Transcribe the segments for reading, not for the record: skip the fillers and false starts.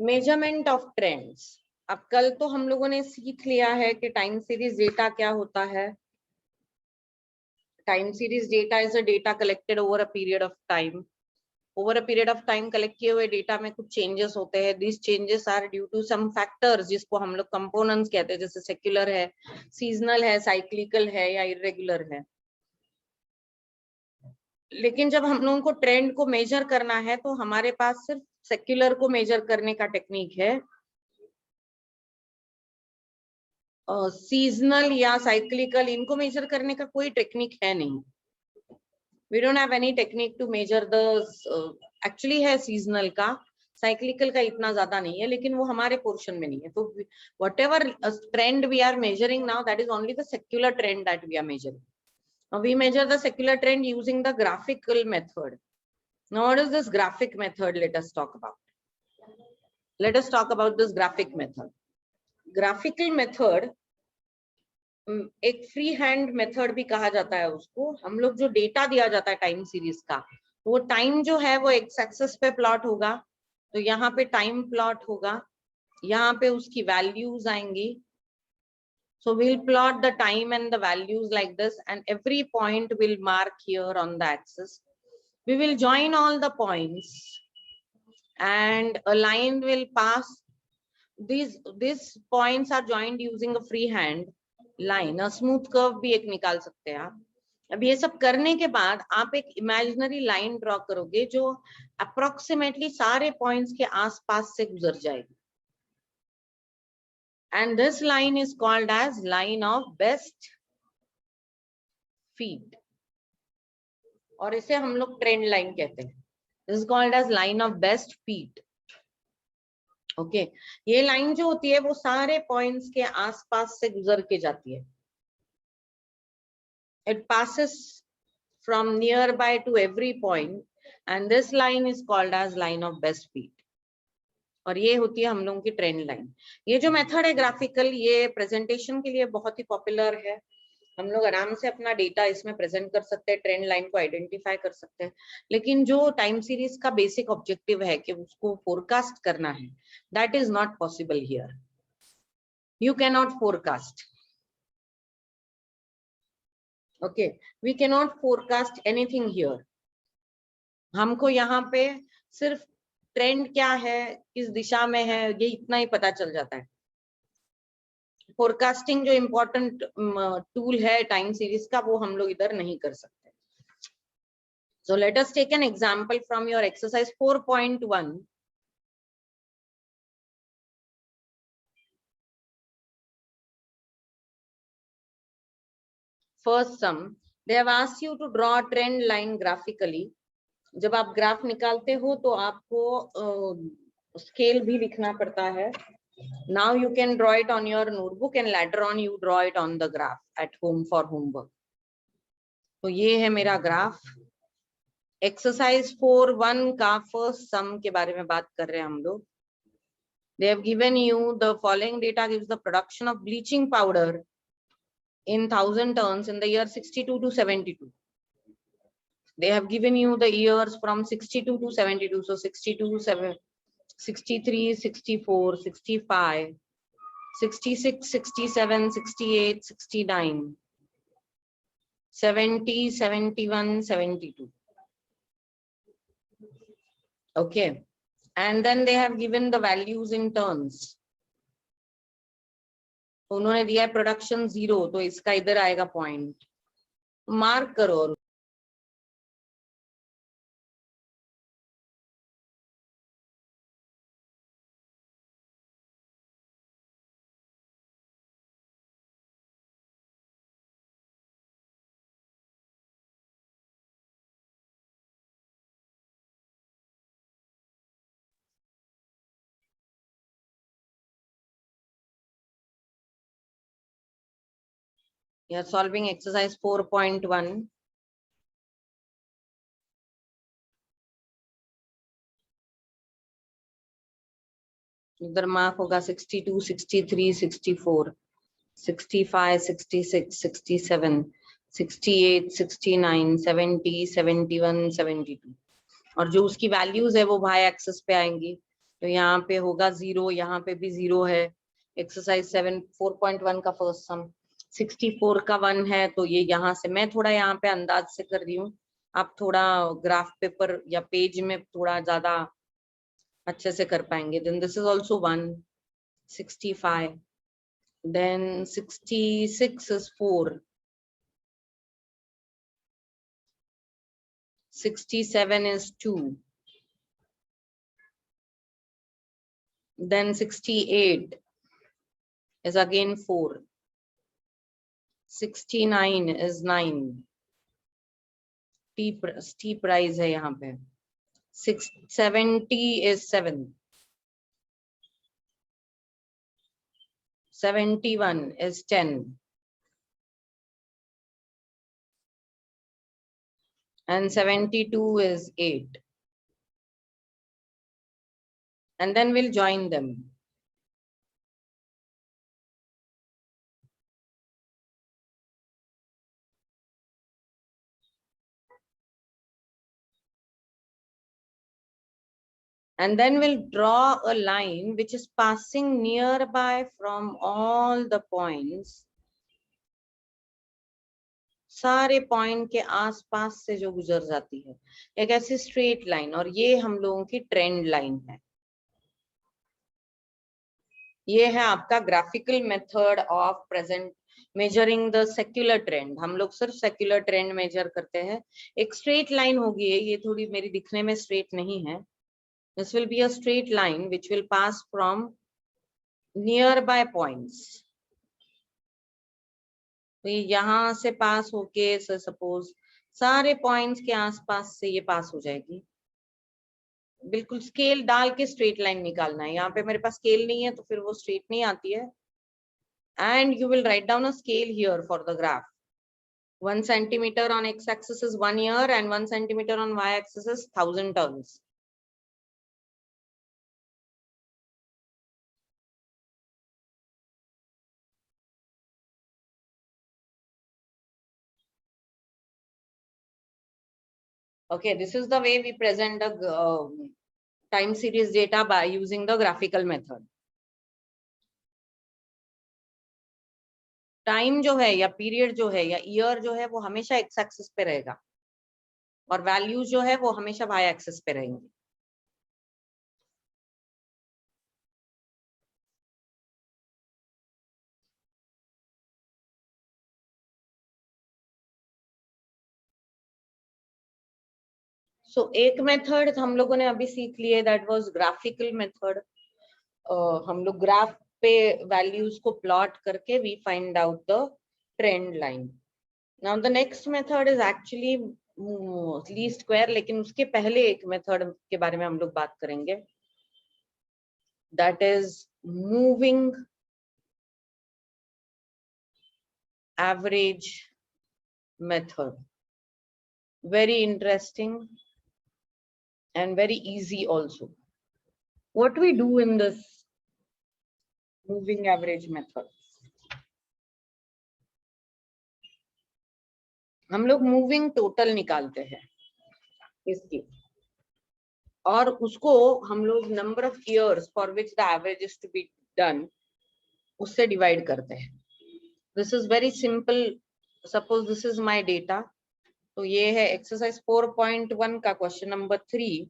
Measurement of trends. अब कल तो हम लोगों ने सीख लिया है कि टाइम सीरीज डेटा क्या होता है। Time series data is a data collected over a period of time. Over a period of time collect किए हुए डेटा में कुछ चेंजेस होते हैं। This changes are due to some factors, जिसको हम लोग कंपोनेंट्स कहते हैं, जैसे सेक्युलर है, सीजनल है, साइक्लिकल है या इरेगुलर है। लेकिन जब हम लोगों को ट्रेंड को मेजर करना है तो हमारे पास सिर्फ सेक्युलर को मेजर करने का टेक्निक है। सीजनल या साइक्लिकल इनको मेजर करने का कोई टेक्निक है नहीं। We don't have any technique to measure the, actually है सीजनल का, साइक्लिकल का इतना ज्यादा नहीं है, लेकिन वो हमारे पोर्शन में नहीं है। तो whatever trend we are measuring now, that is only the secular trend that we are measuring. We measure the secular trend using the graphical method. Now, what is this graphic method? Let us talk about. Let us talk about this graphic method. Graphical method एक free hand method भी कहा जाता है उसको। हम लोग जो data दिया जाता है टाइम सीरीज का, तो वो टाइम जो है वो एक्स एक्सिस पे प्लॉट होगा। तो यहाँ पे टाइम प्लॉट होगा, यहाँ पे उसकी वैल्यूज आएंगी। So we'll plot the time and the values like this, and every point will mark here on the axis. We will join all the points and a line will pass. These points are joined using a free hand line. A smooth curve भी एक निकाल सकते हैं आप। अब ये सब करने के बाद आप एक इमेजिनरी लाइन ड्रॉ करोगे जो अप्रोक्सीमेटली सारे पॉइंट्स के आसपास से गुजर जाएगी। And this line is called as line of best fit, और इसे हम लोग ट्रेंड लाइन कहते हैं। This is called as line of best fit. Okay, ये लाइन जो होती है वो सारे पॉइंट्स के आसपास से गुजर के जाती है। It passes from nearby to every point, and this line is called as line of best fit. और ये होती है हम लोगों की ट्रेंड लाइन। ये जो मेथड है ग्राफिकल, ये प्रेजेंटेशन के लिए बहुत ही पॉपुलर है। हम लोग आराम से अपना डेटा इसमें प्रेजेंट कर सकते हैं, ट्रेंड लाइन को आइडेंटिफाई कर सकते हैं। लेकिन जो टाइम सीरीज का बेसिक ऑब्जेक्टिव है कि उसको फोरकास्ट करना है, that is not possible here. You can not forecast. Okay, we can not forecast anything here. हमको यहाँ पे सिर्फ ट्रेंड क्या है, किस दिशा में है, ये इतना ही पता चल जाता है। फोरकास्टिंग जो इम्पोर्टेंट टूल है टाइम सीरीज का, वो हम लोग इधर नहीं कर सकते। So let us take an example from your exercise 4.1. First sum, they have asked you to draw a trend line graphically. जब आप ग्राफ निकालते हो तो आपको स्केल भी लिखना पड़ता है। Now you can draw it on your notebook and later on you draw it on the graph at home for homework. तो ये है मेरा ग्राफ। एक्सरसाइज 4.1 का फर्स्ट सम के बारे में बात कर रहे हैं हम लोग। They have given you the following data gives the production of bleaching powder in 1000 tons in the year 62 to 72. They have given you the years from 62 to 72. So 62, 63, 64, 65, 66, 67, 68, 69, 70, 71, 72. Okay, and then they have given the values in tons. उन्होंने दिया है production 0, तो इसका इधर आएगा point, mark करो। You are solving exercise 4.1. इधर mark होगा 62, 63, 64, 65, 66, 67, 68, 69, 70, 71, 72, और जो उसकी वैल्यूज है वो वाई एक्सिस पे आएंगी। तो यहाँ पे होगा 0, यहाँ पे भी 0 है। एक्सरसाइज 7 4.1 का फर्स्ट सम 64 का 1 है, तो ये यहाँ से मैं थोड़ा यहाँ पे अंदाज से कर रही हूँ, आप थोड़ा ग्राफ पेपर या पेज में थोड़ा ज्यादा अच्छे से कर पाएंगे। Then this is also 1 65, then 66 is 4, 67 is 2, then 68 is again 4, 69 is 9, steep rise है यहाँ पे, 70 is 7, 71 is 10, and 72 is 8, and then we'll join them. And then we'll draw a line which is passing nearby from all the points, सारे point के आसपास से जो गुजर जाती है, एक ऐसी स्ट्रेट लाइन, और ये हम लोगों की ट्रेंड लाइन है। ये है आपका graphical method of present measuring the secular trend. हम लोग सिर्फ सेक्युलर ट्रेंड मेजर करते हैं। एक स्ट्रेट लाइन होगी, ये थोड़ी मेरी दिखने में स्ट्रेट नहीं है। This will be a straight line which will pass from near by points. तो ये यहाँ से पास होके सपोज सारे पॉइंट्स के आसपास से ये पास हो जाएगी। बिल्कुल स्केल डाल के स्ट्रेट लाइन निकालना है। यहाँ पे मेरे पास स्केल नहीं है तो फिर वो स्ट्रेट नहीं आती है। And you will write down a scale here for the graph. 1 centimeter on x-axis is 1 year and 1 centimeter on y-axis is 1000 turns. Okay, this is the way we present the time series data by using the graphical method. Time जो है या period जो है या year जो है वो हमेशा एक्स एक्सिस पे रहेगा, और वैल्यूज जो है वो हमेशा वाई एक्सिस पे रहेंगे। सो एक मेथड हम लोगों ने अभी सीख लिए, दैट वाज ग्राफिकल मेथड। हम लोग ग्राफ पे वैल्यूज को प्लॉट करके we find out the trend line. Now the next method is actually least square, लेकिन उसके पहले एक मेथड के बारे में हम लोग बात करेंगे, that is moving average method. Very interesting and very easy also. What we do in this moving average method, हम लोग मूविंग टोटल निकालते हैं इसकी, और उसको हम लोग number of years for which the average is to be done उससे डिवाइड करते हैं। This is very simple. Suppose this is my data, तो ये है एक्सरसाइज 4.1 का question number 3।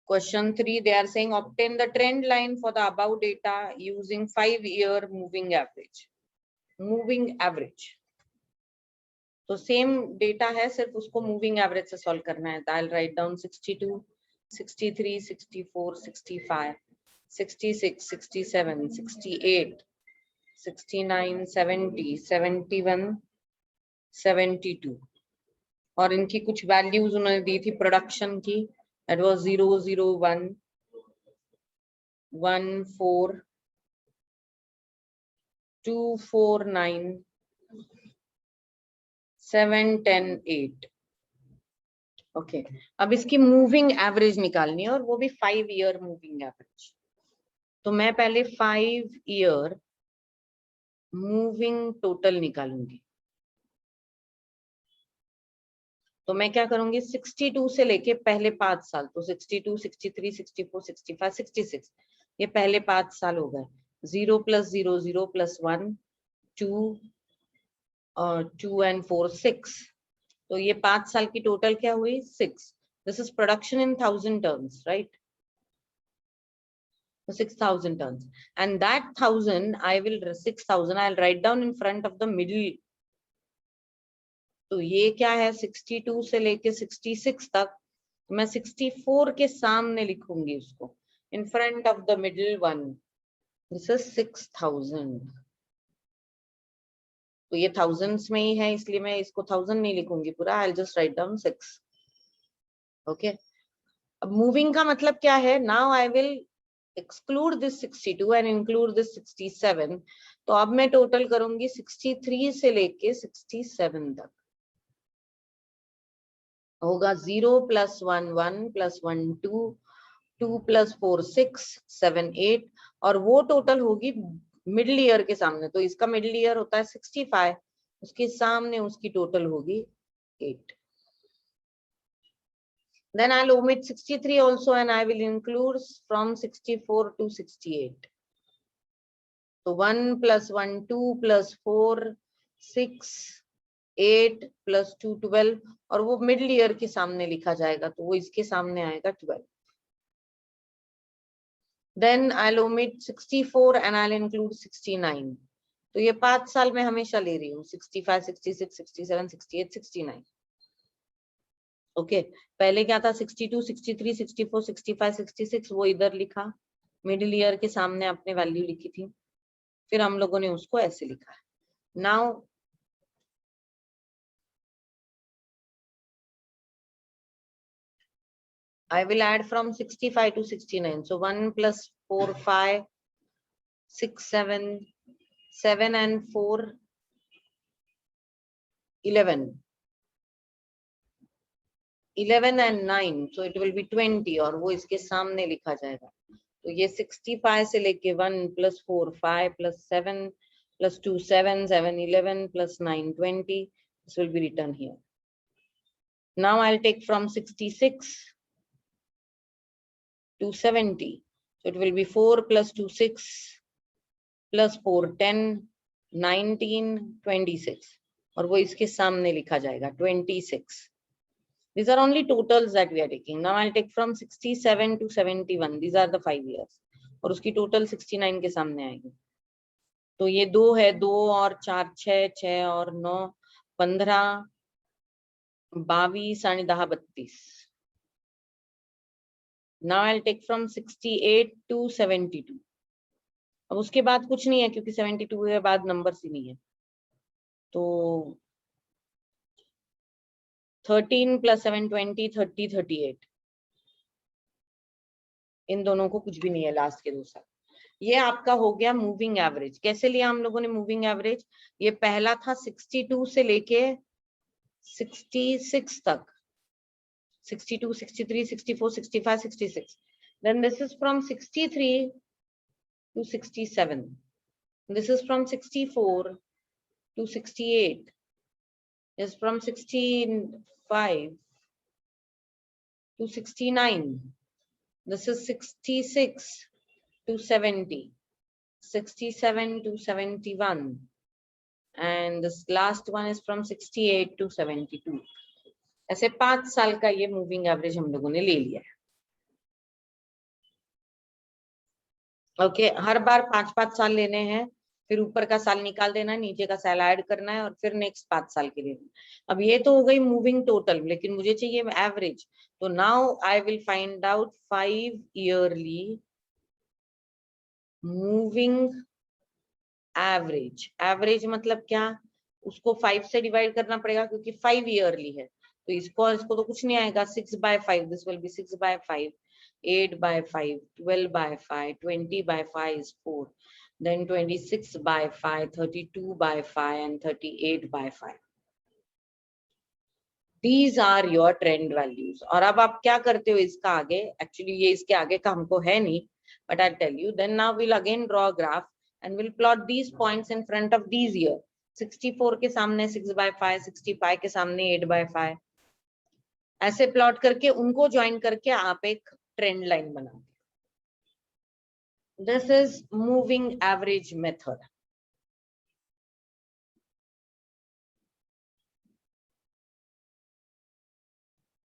Question 3, they are saying obtain the trend line for the above data using 5-year moving average. Moving average. तो same data है, सिर्फ उसको moving average से solve करना है। I'll write down 62, 63, 64, 65, 66, 67, 68, 69, 70, 71, 72, और इनकी कुछ वैल्यूज उन्होंने दी थी प्रोडक्शन की। That was 0, 0, 1, 1, 4, 2, 4, 9, 7, 10, 8। ओके, अब इसकी मूविंग एवरेज निकालनी है, और वो भी 5-year मूविंग एवरेज। तो मैं पहले 5-year मूविंग टोटल निकालूंगी। तो मैं क्या करूंगी 62 से लेके पहले 5 साल, तो 62, 63, 64, 65, 66, ये पहले 5 साल हो गए। 0 + 0, 0 + 1, 2 और 2 and 4, 6, तो ये 5 साल की टोटल क्या हुई 6। This is production in 1000 turns, right? 6000 tons, and that 1000 I will 6000 I'll write down in front of the middle. तो ये क्या है 62 से लेके 66 तक, मैं 64 के सामने लिखूंगी उसको, in front of the middle one. This is 6000, तो ये thousands में ही है इसलिए मैं इसको 1000 नहीं लिखूंगी पूरा, I'll just write down 6. Okay, अब मूविंग का मतलब क्या है, now I will exclude this 62 and include this 67. तो अब मैं टोटल करूंगी 63 से लेके 67 तक, होगा 0 + 1 1 + 1 2, 2 + 4 6 7 8, और वो टोटल होगी मिडिल ईयर के सामने, तो इसका मिडिल ईयर होता है 65, उसके सामने उसकी टोटल होगी 8. Then I'll omit 63 also and I will include from 64 to 68. So 1 + 1 2 + 4 6 8 + 2 12, और वो मिडिल ईयर के सामने लिखा जाएगा, तो वो इसके सामने आएगा 12. Then I'll omit 64 and I'll include 69. तो ये 5 साल में हमेशा ले रही हूँ, 65 66 67 68 69. ओके, पहले क्या था 62 63 64 65 66, वो इधर लिखा, मिडिल ईयर के सामने आपने वैल्यू लिखी थी, फिर हम लोगों ने उसको ऐसे लिखा है. Now I will add from 65 to 69. So 1 + 4 5 6 7 7 and 4 11 11 and 9, so it will be 20, और वो इसके सामने लिखा जाएगा. तो ये 65 से लेके 1 + 4 5 + 7 + 2 7 7 11 + 9 20. This will be written here. Now I'll take from 66 to 70. So it will be 4 + 2 6 + 4 10 19 26, और वो इसके सामने लिखा जाएगा 26. These are only totals that we are taking. Now I'll take from 67 to 71. These are the 5 years. और उसकी total 69 के सामने आएगी. तो ये 2 है, 2 और 4 6 6 और 9 15 22 10 32. Now I'll take from 68 to 72. अब उसके बाद कुछ नहीं है क्योंकि 72 के बाद नंबर ही नहीं है, तो 13 + 7 20 30 38, इन दोनों को कुछ भी नहीं है लास्ट के 2 साल. ये आपका हो गया मूविंग एवरेज. कैसे लिया हम लोगों ने मूविंग एवरेज, ये पहला था 62 से लेके 66 तक, 62 63 64 65 66. Then this is from 63 to 67. This is from 64 to 68. This is from 65 to 69. This is 66 to 70, 67 to 71, and this last one is from 68 to 72. ऐसे 5 साल का ये मूविंग एवरेज हम लोगों ने ले लिया है. ओके, हर बार 5-5 साल लेने हैं, फिर ऊपर का साल निकाल देना, नीचे का साल ऐड करना है, और फिर नेक्स्ट 5 साल के लिए. अब ये तो हो गई मूविंग टोटल, लेकिन मुझे चाहिए एवरेज. तो now I will find out 5 yearly moving average. Average मतलब क्या, उसको 5 से डिवाइड करना पड़ेगा क्योंकि 5 ईयरली है, तो इसको तो कुछ नहीं आएगा. 6/5, this will be 6/5, 8/5, 12/5, 20/5 is 4, then 26/5, 32/5 and 38/5. These are your trend values. और अब आप क्या करते हो इसका आगे, एक्चुअली ये इसके आगे का हमको है नहीं, but I'll tell you. Then now we'll again draw a graph and we'll plot these points in front of these year. 64 के सामने 6/5, 65 के सामने 8/5, ऐसे प्लॉट करके उनको ज्वाइन करके आप एक ट्रेंड लाइन बनाओ। This is moving average method.